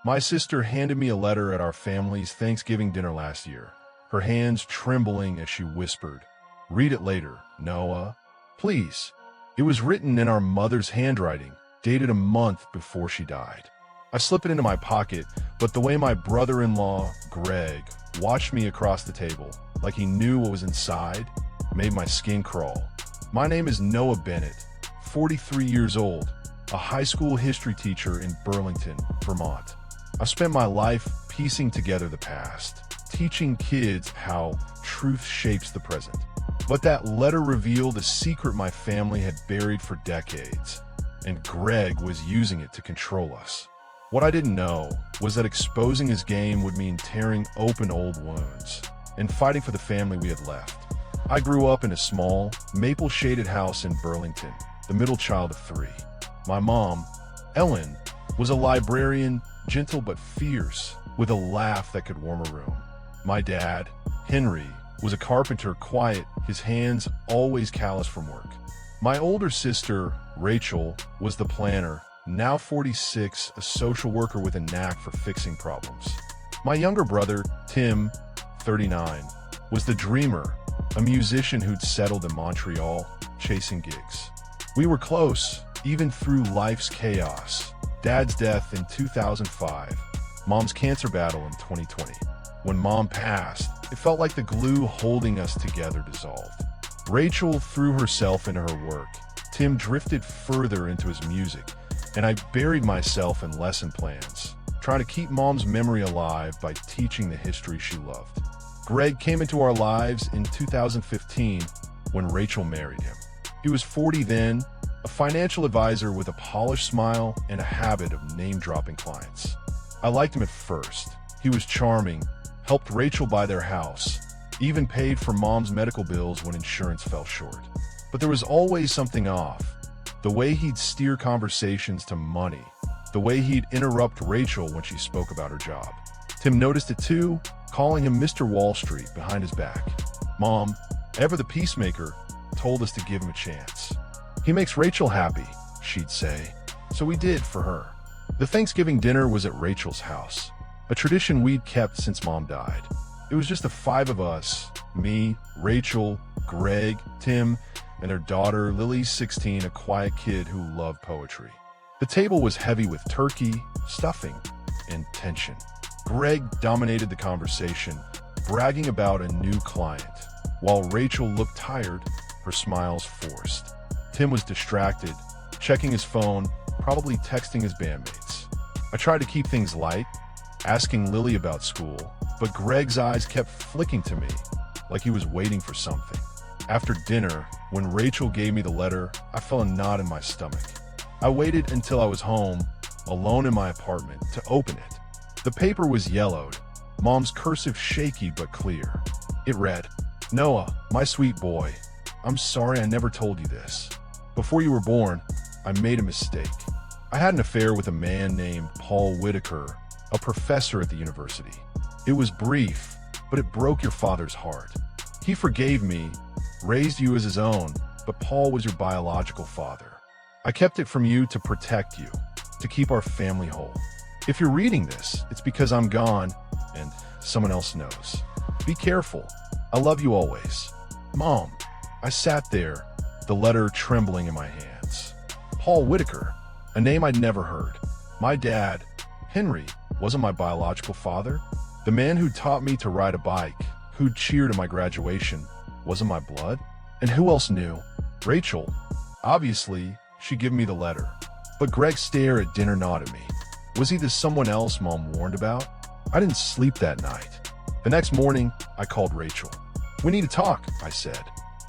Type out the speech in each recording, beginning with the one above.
My sister handed me a letter at our family's Thanksgiving dinner last year, her hands trembling as she whispered, "Read it later, Noah. Please." It was written in our mother's handwriting, dated a month before she died. I slipped it into my pocket, but the way my brother-in-law, Greg, watched me across the table, like he knew what was inside, made my skin crawl. My name is Noah Bennett, 43 years old, a high school history teacher in Burlington, Vermont. I've spent my life piecing together the past, teaching kids how truth shapes the present. But that letter revealed a secret my family had buried for decades, and Greg was using it to control us. What I didn't know was that exposing his game would mean tearing open old wounds and fighting for the family we had left. I grew up in a small, maple-shaded house in Burlington, the middle child of three. My mom, Ellen, was a librarian, gentle but fierce, with a laugh that could warm a room. My dad, Henry, was a carpenter, quiet, his hands always calloused from work. My older sister, Rachel, was the planner, now 46, a social worker with a knack for fixing problems. My younger brother, Tim, 39, was the dreamer, a musician who'd settled in Montreal, chasing gigs. We were close, even through life's chaos. Dad's death in 2005, Mom's cancer battle in 2020. When Mom passed, it felt like the glue holding us together dissolved. Rachel threw herself into her work. Tim drifted further into his music, and I buried myself in lesson plans, trying to keep Mom's memory alive by teaching the history she loved. Greg came into our lives in 2015 when Rachel married him. He was 40 then, a financial advisor with a polished smile and a habit of name-dropping clients. I liked him at first. He was charming, helped Rachel buy their house, even paid for Mom's medical bills when insurance fell short. But there was always something off. The way he'd steer conversations to money, the way he'd interrupt Rachel when she spoke about her job. Tim noticed it too, calling him Mr. Wall Street behind his back. Mom, ever the peacemaker, told us to give him a chance. "He makes Rachel happy," she'd say. So we did for her. The Thanksgiving dinner was at Rachel's house, a tradition we'd kept since Mom died. It was just the five of us, me, Rachel, Greg, Tim, and their daughter, Lily, 16, a quiet kid who loved poetry. The table was heavy with turkey, stuffing, and tension. Greg dominated the conversation, bragging about a new client, while Rachel looked tired, her smiles forced. Tim was distracted, checking his phone, probably texting his bandmates. I tried to keep things light, asking Lily about school, but Greg's eyes kept flicking to me, like he was waiting for something. After dinner, when Rachel gave me the letter, I felt a knot in my stomach. I waited until I was home, alone in my apartment, to open it. The paper was yellowed, Mom's cursive shaky but clear. It read, "Noah, my sweet boy, I'm sorry I never told you this. Before you were born, I made a mistake. I had an affair with a man named Paul Whitaker, a professor at the university. It was brief, but it broke your father's heart. He forgave me, raised you as his own, but Paul was your biological father. I kept it from you to protect you, to keep our family whole. If you're reading this, it's because I'm gone and someone else knows. Be careful. I love you always. Mom." I sat there, the letter trembling in my hands. Paul Whitaker, a name I'd never heard. My dad, Henry, wasn't my biological father. The man who taught me to ride a bike, who'd cheered at my graduation, wasn't my blood. And who else knew? Rachel. Obviously, she'd given me the letter. But Greg's stare at dinner gnawed at me. Was he the someone else Mom warned about? I didn't sleep that night. The next morning, I called Rachel. "We need to talk," I said.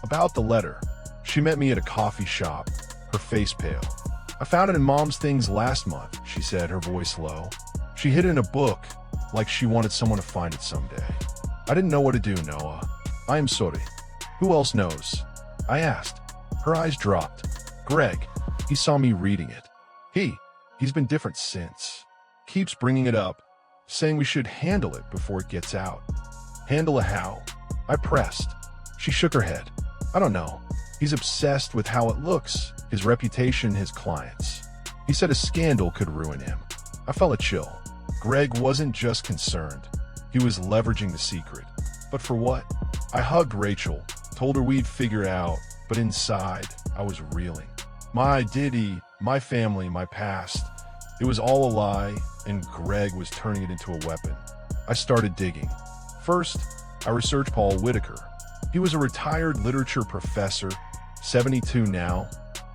"About the letter." She met me at a coffee shop, her face pale. "I found it in Mom's things last month," she said, her voice low. She hid it in a book, like she wanted someone to find it someday. I didn't know what to do, Noah. "I am sorry. Who else knows?" I asked. Her eyes dropped. "Greg. He saw me reading it. He's been different since. Keeps bringing it up, saying we should handle it before it gets out." "Handle it how?" I pressed. She shook her head. "I don't know. He's obsessed with how it looks, his reputation, his clients. He said a scandal could ruin him." I felt a chill. Greg wasn't just concerned. He was leveraging the secret. But for what? I hugged Rachel, told her we'd figure it out, but inside, I was reeling. My identity, my family, my past, it was all a lie, and Greg was turning it into a weapon. I started digging. First, I researched Paul Whitaker. He was a retired literature professor, 72 now,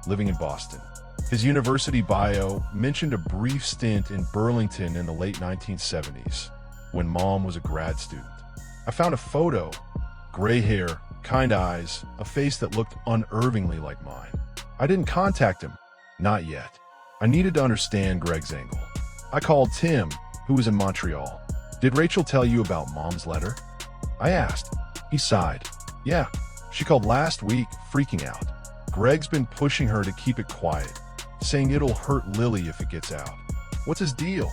living in Boston. His university bio mentioned a brief stint in Burlington in the late 1970s, when Mom was a grad student. I found a photo, gray hair, kind eyes, a face that looked unervingly like mine. I didn't contact him, not yet. I needed to understand Greg's angle. I called Tim, who was in Montreal. "Did Rachel tell you about Mom's letter?" I asked. He sighed. "Yeah, she called last week, freaking out. Greg's been pushing her to keep it quiet, saying it'll hurt Lily if it gets out." "What's his deal?"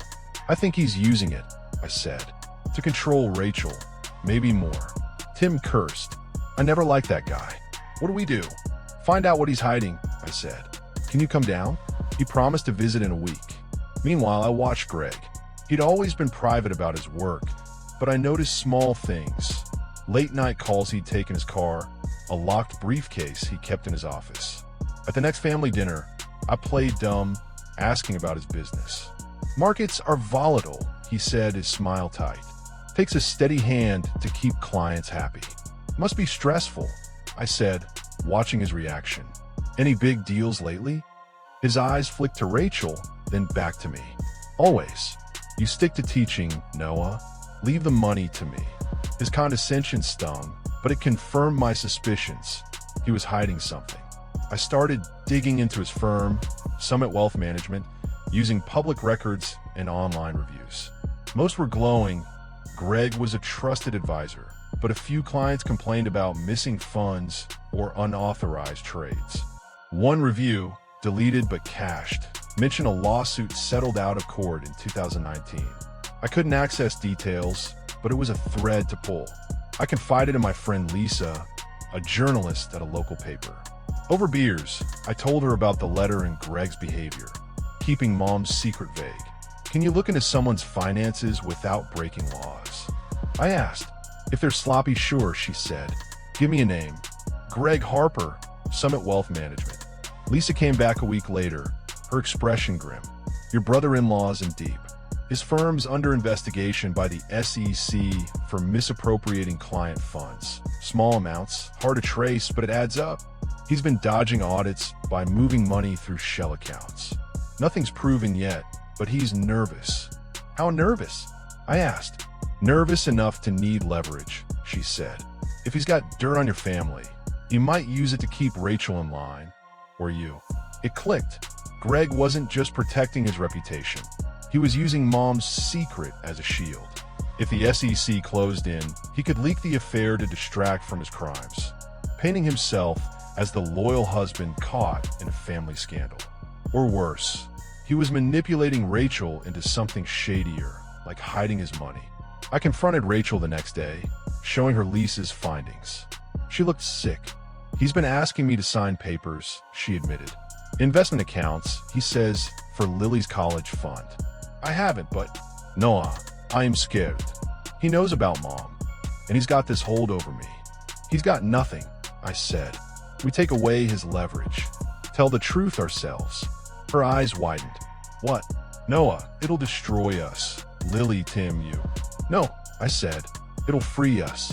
"I think he's using it," I said, "to control Rachel, maybe more." Tim cursed. "I never liked that guy." "What do we do?" "Find out what he's hiding," I said. "Can you come down?" He promised to visit in a week. Meanwhile, I watched Greg. He'd always been private about his work, but I noticed small things. Late-night calls he'd take in his car, a locked briefcase he kept in his office. At the next family dinner, I played dumb, asking about his business. "Markets are volatile," he said, his smile tight. "Takes a steady hand to keep clients happy." "Must be stressful," I said, watching his reaction. "Any big deals lately?" His eyes flicked to Rachel, then back to me. "Always. You stick to teaching, Noah. Leave the money to me." His condescension stung, but it confirmed my suspicions. He was hiding something. I started digging into his firm, Summit Wealth Management, using public records and online reviews. Most were glowing. Greg was a trusted advisor, but a few clients complained about missing funds or unauthorized trades. One review, deleted but cached, mentioned a lawsuit settled out of court in 2019. I couldn't access details, but it was a thread to pull. I confided in my friend Lisa, a journalist at a local paper. Over beers, I told her about the letter and Greg's behavior, keeping Mom's secret vague. "Can you look into someone's finances without breaking laws?" I asked. "If they're sloppy, sure," she said. "Give me a name." "Greg Harper, Summit Wealth Management." Lisa came back a week later, her expression grim. "Your brother-in-law's in deep. His firm's under investigation by the SEC for misappropriating client funds. Small amounts, hard to trace, but it adds up. He's been dodging audits by moving money through shell accounts. Nothing's proven yet, but he's nervous." "How nervous?" I asked. "Nervous enough to need leverage," she said. "If he's got dirt on your family, he might use it to keep Rachel in line. Or you." It clicked. Greg wasn't just protecting his reputation. He was using Mom's secret as a shield. If the SEC closed in, he could leak the affair to distract from his crimes, painting himself as the loyal husband caught in a family scandal. Or worse, he was manipulating Rachel into something shadier, like hiding his money. I confronted Rachel the next day, showing her Lisa's findings. She looked sick. "He's been asking me to sign papers," she admitted. "Investment accounts," he says, "for Lily's college fund." "I haven't, but..." "Noah, I am scared. He knows about Mom, and he's got this hold over me." "He's got nothing," I said. "We take away his leverage. Tell the truth ourselves." Her eyes widened. "What?" "Noah, it'll destroy us. Lily, Tim, you." "No," I said. "It'll free us.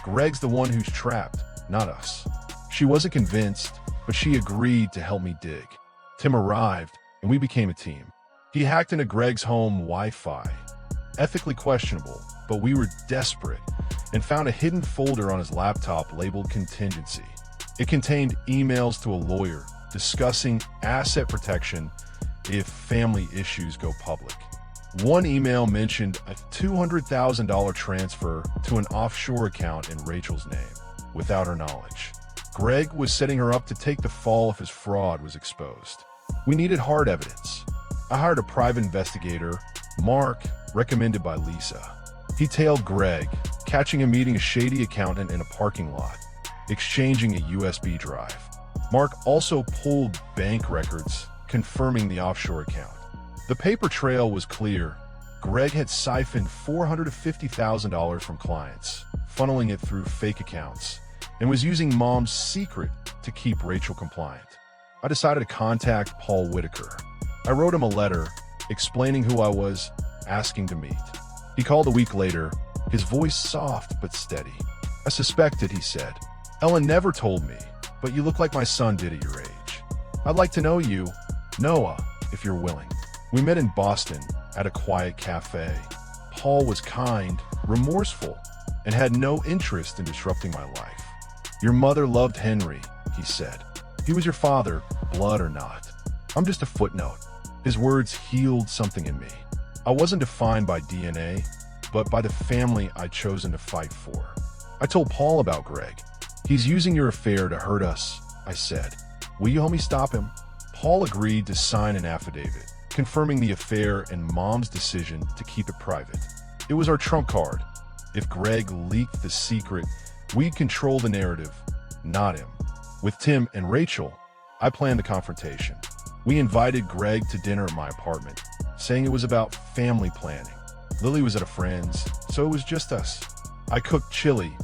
Greg's the one who's trapped, not us." She wasn't convinced, but she agreed to help me dig. Tim arrived, and we became a team. He hacked into Greg's home Wi-Fi. Ethically questionable, but we were desperate, and found a hidden folder on his laptop labeled Contingency. It contained emails to a lawyer discussing asset protection if family issues go public. One email mentioned a $200,000 transfer to an offshore account in Rachel's name, without her knowledge. Greg was setting her up to take the fall if his fraud was exposed. We needed hard evidence. I hired a private investigator, Mark, recommended by Lisa. He tailed Greg, catching him meeting a shady accountant in a parking lot, exchanging a USB drive. Mark also pulled bank records, confirming the offshore account. The paper trail was clear. Greg had siphoned $450,000 from clients, funneling it through fake accounts, and was using Mom's secret to keep Rachel compliant. I decided to contact Paul Whitaker. I wrote him a letter explaining who I was, asking to meet. He called a week later, his voice soft but steady. "I suspected," he said. "Ellen never told me, but you look like my son did at your age. I'd like to know you, Noah, if you're willing." We met in Boston at a quiet cafe. Paul was kind, remorseful, and had no interest in disrupting my life. "Your mother loved Henry," he said. "He was your father, blood or not. I'm just a footnote." His words healed something in me. I wasn't defined by DNA, but by the family I'd chosen to fight for. I told Paul about Greg. "He's using your affair to hurt us," I said. "Will you help me stop him?" Paul agreed to sign an affidavit, confirming the affair and Mom's decision to keep it private. It was our trump card. If Greg leaked the secret, we'd control the narrative, not him. With Tim and Rachel, I planned the confrontation. We invited Greg to dinner at my apartment, saying it was about family planning. Lily was at a friend's, so it was just us. I cooked chili,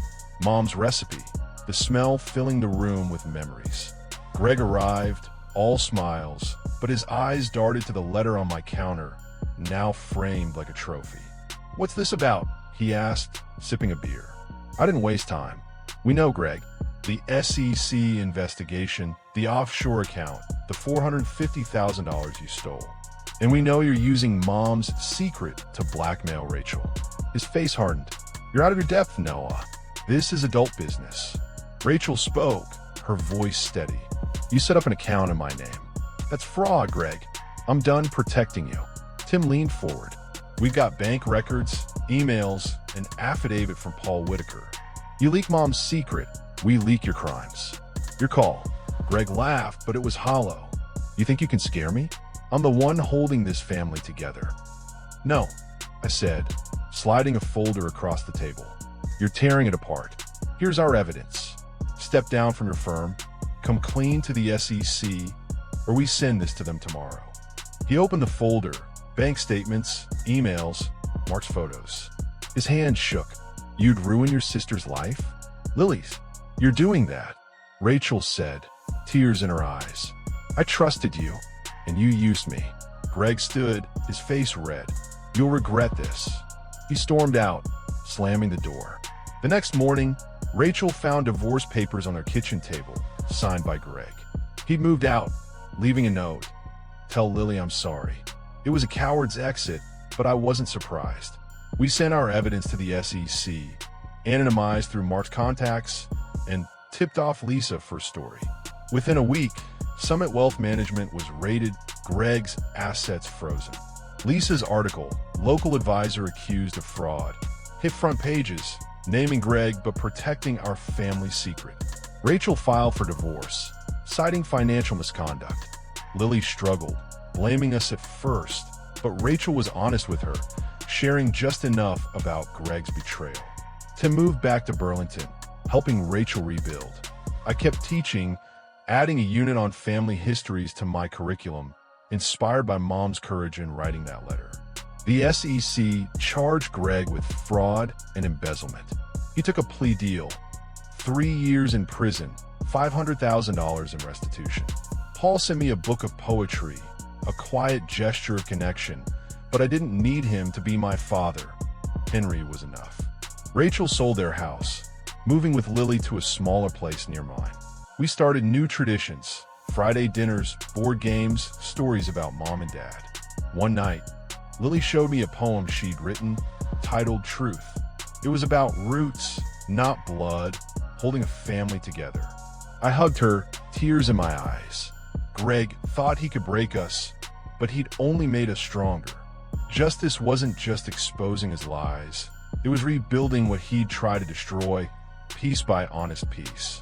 Mom's recipe, the smell filling the room with memories. Greg arrived, all smiles, but his eyes darted to the letter on my counter, now framed like a trophy. "What's this about?" he asked, sipping a beer. I didn't waste time. "We know, Greg. The SEC investigation, the offshore account, the $450,000 you stole. And we know you're using Mom's secret to blackmail Rachel." His face hardened. "You're out of your depth, Noah. This is adult business." Rachel spoke, her voice steady. "You set up an account in my name. That's fraud, Greg. I'm done protecting you." Tim leaned forward. "We've got bank records, emails, an affidavit from Paul Whitaker. You leak Mom's secret, we leak your crimes. Your call." Greg laughed, but it was hollow. "You think you can scare me? I'm the one holding this family together." "No," I said, sliding a folder across the table. "You're tearing it apart. Here's our evidence. Step down from your firm, come clean to the SEC, or we send this to them tomorrow." He opened the folder, bank statements, emails, Mark's photos. His hand shook. "You'd ruin your sister's life? Lily's. You're doing that," Rachel said, tears in her eyes. "I trusted you, and you used me." Greg stood, his face red. "You'll regret this." He stormed out, slamming the door. The next morning, Rachel found divorce papers on her kitchen table, signed by Greg. He'd moved out, leaving a note. "Tell Lily I'm sorry. It was a coward's exit, but I wasn't surprised." We sent our evidence to the SEC, anonymized through Mark's contacts, and tipped off Lisa for a story. Within a week, Summit Wealth Management was raided, Greg's assets frozen. Lisa's article, "Local Advisor Accused of Fraud," hit front pages, naming Greg but protecting our family secret. Rachel filed for divorce, citing financial misconduct. Lily struggled, blaming us at first, but Rachel was honest with her, sharing just enough about Greg's betrayal. Tim moved back to Burlington, helping Rachel rebuild. I kept teaching, adding a unit on family histories to my curriculum, inspired by Mom's courage in writing that letter. The SEC charged Greg with fraud and embezzlement. He took a plea deal, 3 years in prison, $500,000 in restitution. Paul sent me a book of poetry, a quiet gesture of connection, but I didn't need him to be my father. Henry was enough. Rachel sold their house, moving with Lily to a smaller place near mine. We started new traditions, Friday dinners, board games, stories about Mom and Dad. One night, Lily showed me a poem she'd written, titled Truth. It was about roots, not blood, holding a family together. I hugged her, tears in my eyes. Greg thought he could break us, but he'd only made us stronger. Justice wasn't just exposing his lies. It was rebuilding what he'd tried to destroy, piece by honest piece.